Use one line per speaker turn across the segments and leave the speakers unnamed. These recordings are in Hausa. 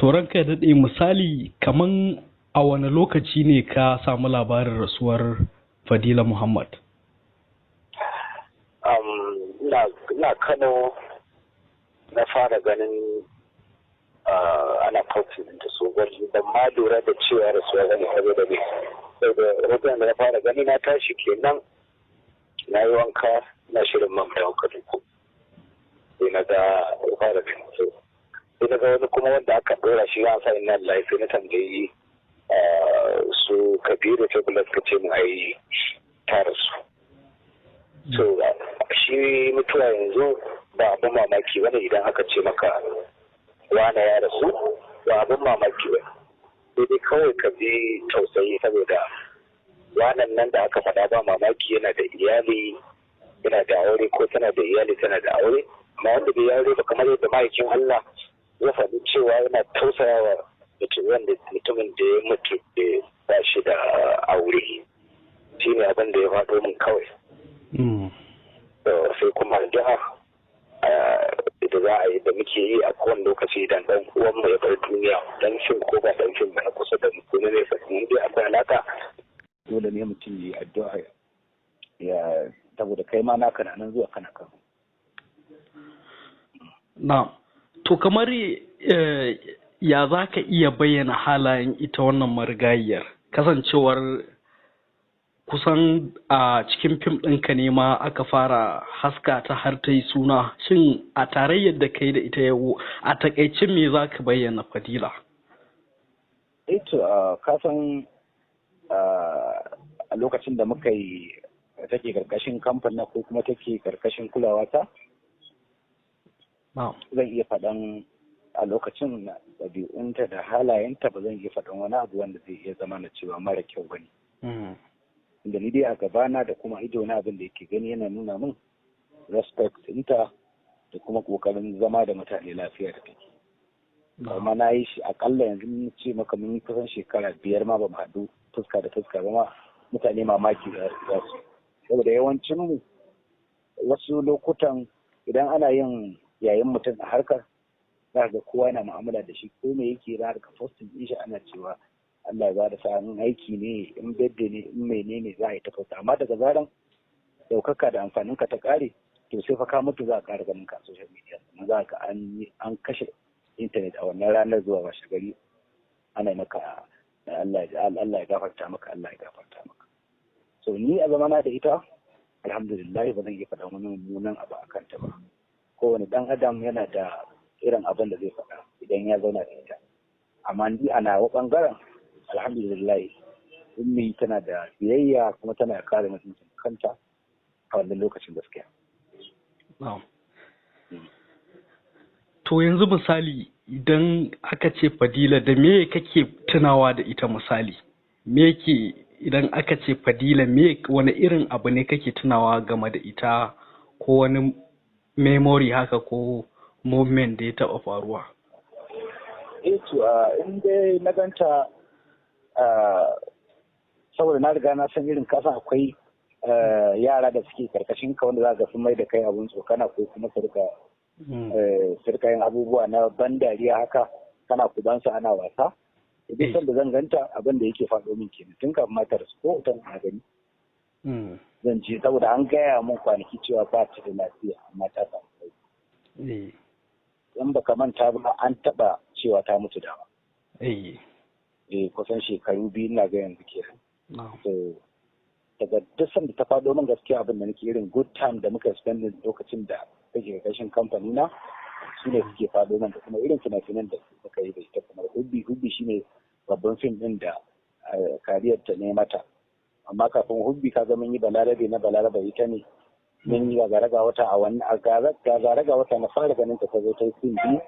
To ranka ya daɗe misali kaman a wani lokaci ne ka samu labarin rasuwar Fadila Muhammad?
Ina Kano na fara ganin ana posting da su gwaji ban ma lura da cewa rasuwa zane hazo da ne. Sai da hoton da na fara gani na tashi kenan na yi wanka na shirin mamta wanka duku. Sai na ga ya fara gani. Sai na ga wani kuma wanda aka ɗora shi ya sa ina live sai na tambayi su Kabiru Tabulas ka ce mu ayi tara su. So shi mutuwa yanzu ba abin mamaki bane idan aka ce maka wane ya rasu ba abin mamaki ba. Sai dai kawai ka ji tausayi saboda wanan nan da aka faɗa ba mamaki yana da iyali yana da aure ko tana da iyali tana da aure amma wanda bai aure ba kamar yadda ma'aikin Allah ya faɗi cewa yana tausayawa mutumin da ya mutu da ba shi da aure shi ne abin da ya faɗo min kawai. Sai kuma addu'a da za a yi da muke yi a kowane lokaci idan dan uwan mu ya bar duniya dan fim ko ba dan fim ba na kusa da mu ko ne nesa mun dai akwai alaka dole ne mutum yi addu'a ya saboda kai ma naka nan zuwa kana kan.
Na to kamar ya za ka iya bayyana halayen ita wannan marigayiyar kasancewar kusan a cikin fim ɗinka ne ma aka fara haska ta har ta yi suna, shin a tarayyar da kai da ita yau a takaice me za ka bayyana Fadila?
Ito kasan a lokacin da muka yi take karkashin kamfanin ko kuma take karkashin kulawa ta zan iya faɗan a lokacin ɗabi'unta da halayenta ba zan iya faɗan wani abu wanda zai iya zama na cewa mara kyau ba ne. Da ni dai a gabana da kuma ido na abin da yake gani yana nuna min respect ɗinta da kuma ƙoƙarin zama da mutane lafiya da take. Amma na yi shi akalla yanzu mun ce maka mun yi kusan shekara 5 ma ba mu haɗu fuska da fuska ba ma mutane mamaki da su. Saboda yawancin mu wasu lokutan idan ana yin yayin mutum a harkar za ga kowa yana mu'amala da shi ko me yake da harkar posting din shi ana cewa Allah ya bada sa'an aiki ne in bedde ne in menene za a yi ta fasa amma daga zaran daukaka da amfanin ka ta kare to sai fa ka mutu za a ƙara ganin ka a social media sannan za ka an kashe internet a wannan ranar zuwa washe gari ana maka Allah ya gafarta maka Allah ya gafarta maka. So ni a zamana da ita alhamdulillah ba zan iya faɗa wani mummunan abu a kanta ba. Kowane ɗan adam yana da irin abin da zai faɗa idan ya zauna da ita. Amma ni a nawa ɓangaren alhamdulillah ummi tana da biyayya kuma tana kare mutuncin kanta a wannan lokacin gaskiya.
To yanzu misali idan aka ce Fadila da me kake tunawa da ita misali? Me ke idan aka ce Fadila wani irin abu ne kake tunawa game da ita ko wani memory haka ko movement da ya taɓa faruwa?
In dai na ganta saboda na riga na san irin kasa akwai yara da suke karkashin ka wanda za ga sun mai da kai abun tsokana ko kuma su rika yin abubuwa na ban dariya haka kana kudansa ana wasa idan san da zan ganta abin da yake faɗo min kenan tun kafin mata da su ko ta na gani zan je saboda an gaya mun kwanaki cewa ba ta da lafiya amma ta samu sauki in baka manta ba an taɓa cewa ta mutu dama kusan shekaru 2 na ga yanzu kenan so daga duk sanda ta faɗo min gaskiya abin da nake irin good time da muka spend lokacin da take kashin kamfani na su ne suke faɗo min da kuma irin fina-finan da suka yi da ita kamar hubbi shine babban fim din da kariyar ta ne mata amma kafin hubbi ka ga mun yi balarabe na balaraba ita ne mun yi garaga wata a wannan garaga wata na fara ganin ta zo ta yi fim biyu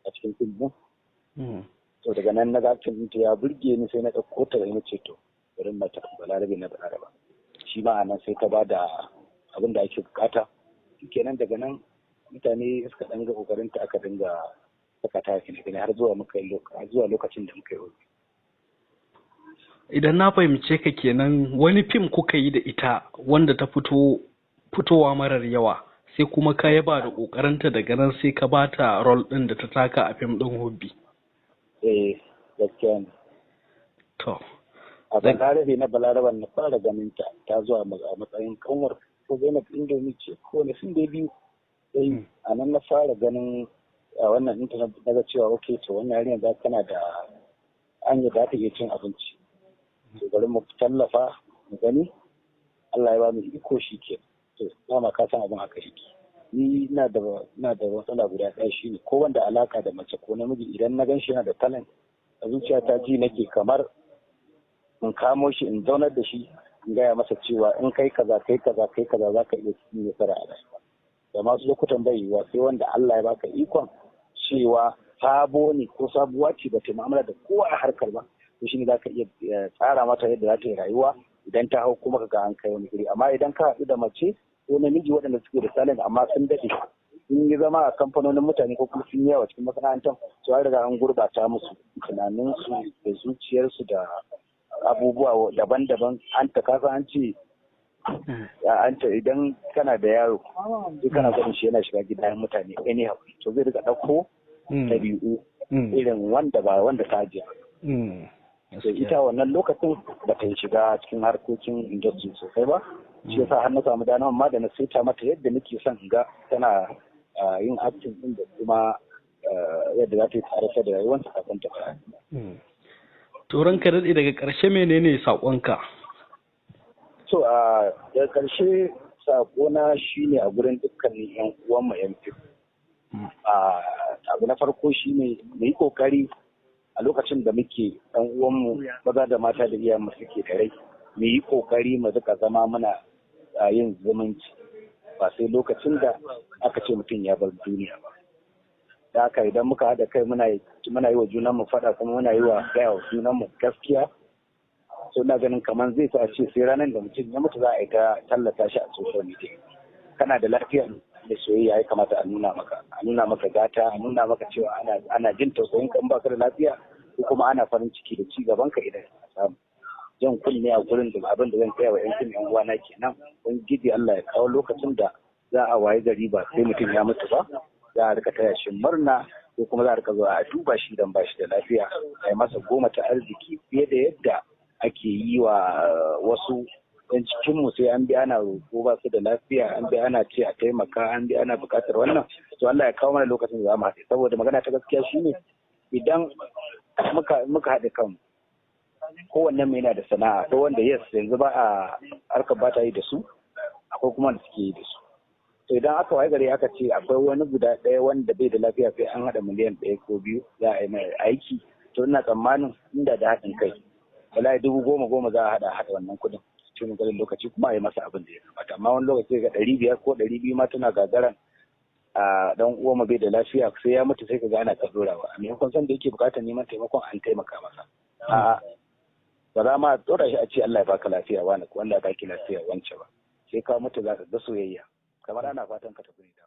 a cikin fim din to daga nan na ga fim ta ya burge ni sai na ɗauko ta da ina ce to irin mata balarabe na balaraba shi ma a nan sai ta ba da abin da ake bukata kenan daga nan mutane suka ɗan ga kokarin ta aka dinga saka ta fina har zuwa lokacin da muka yi.
Idan na fahimce ka kenan wani fim kuka yi da ita wanda ta fitowa marar yawa sai kuma ka yaba da kokarinta daga nan sai ka bata role din da ta taka a fim din hobby.
gaskiya ne.
To.
A balarabe na balaraban na fara ganin ta zuwa a matsayin kanwar ko Zainab Indomi ce ko ne sun da biyu. Sai a nan na fara ganin a wannan intanet na ga cewa ok to wannan yarinya za tana da hanyar da ta iya cin abinci. To bari mu tallafa mu gani Allah ya ba mu iko shi ke. To dama ka san abin haka yake. Ni ina da matsala guda ɗaya shine ko wanda alaka da mace ko namiji idan na gan shi yana da talent a zuciyata ji nake kamar in kamo shi in zaunar da shi in gaya masa cewa in kai kaza za ka iya cikin nasara a rayuwa. Da masu lokutan bai yiwuwa sai wanda Allah ya baka ikon cewa sabo ne ko sabuwa ce ba ta mu'amala da kowa a harkar ba to shine za ka iya tsara mata yadda za ta yi rayuwa idan ta hau kuma ka ga an kai wani guri. Amma idan ka haɗu da mace ko namiji waɗanda suke da talent amma sun daɗe sun yi zama a kamfanonin mutane ko kuma sun yawa cikin masana'antar to an riga an gurbata musu tunaninsu da zuciyarsu da abubuwa daban-daban an ta kasa an ce idan kana da yaro sai kana ganin shi yana shiga gidan mutane anyhow to zai riga ɗauko ɗabi'u irin wanda ta ajiye. Sai ita wannan lokacin ba ta shiga cikin harkokin industry sosai ba shi yasa har na samu dama amma da na saita mata yadda nake son ga tana yin acting din da kuma yadda za ta yi tare da rayuwarta kafin ta fara.
To ranka daɗe daga ƙarshe menene saƙonka?
So daga ƙarshe saƙona shine a gurin dukkanin 'yan uwanmu 'yan fim. Abu na farko shine mu yi ƙoƙari a lokacin da muke ɗan uwanmu maza da mata da iyayenmu suke da rai mu yi ƙoƙari mu rika zama muna yin zumunci ba sai lokacin da aka ce mutum ya bar duniya ba. Da haka idan muka haɗa kai muna yi wa junanmu faɗa kuma muna yi wa gaya wa junanmu gaskiya so na ganin kamar zai sa ce sai ranar da mutum ya mutu za a yi ta tallata shi a social media. Kana da lafiya da soyayya ya kamata a nuna maka gata a nuna maka cewa ana jin tausayin ka in baka da lafiya ko kuma ana farin ciki da ci gaban ka idan ka samu. Jan kunne a gurin da abin da zan kai wa yan uwana kenan don gidi Allah ya kawo lokacin da za a waye gari ba sai mutum ya mutu ba za a rika taya shi murna ko kuma za a rika zuwa a duba shi dan ba shi da lafiya a yi masa goma ta arziki fiye da yadda ake yi wa wasu yan cikinmu sai an bi ana roƙo ba su da lafiya an bi ana ce a taimaka an bi ana buƙatar wannan to Allah ya kawo mana lokacin da za mu haɗe saboda magana ta gaskiya shine idan muka haɗe kanmu kowanne mai yana da sana'a ko wanda yes yanzu ba a harkar ba ta yi da su akwai kuma da suke yi da su to idan aka waye gari aka ce akwai wani guda ɗaya wanda bai da lafiya sai an haɗa miliyan 1 ko 2 za a yi mai aiki to ina tsammanin inda da haɗin kai wallahi 10,000 za a haɗa wannan kuɗin cikin garin lokaci kuma a yi masa abin da ya kamata amma wani lokaci ga 500 ko 200 ma tana gagaran a dan uwa bai da lafiya sai ya mutu sai ka ga ana kaddurawa a maimakon san da yake bukatar neman taimakon an taimaka masa a'a ba za ma tsora shi a ce Allah ya baka lafiya wani ko Allah ya baki lafiya wance ba sai ka mutu za ka ga soyayya kamar ana fatan ka tafi da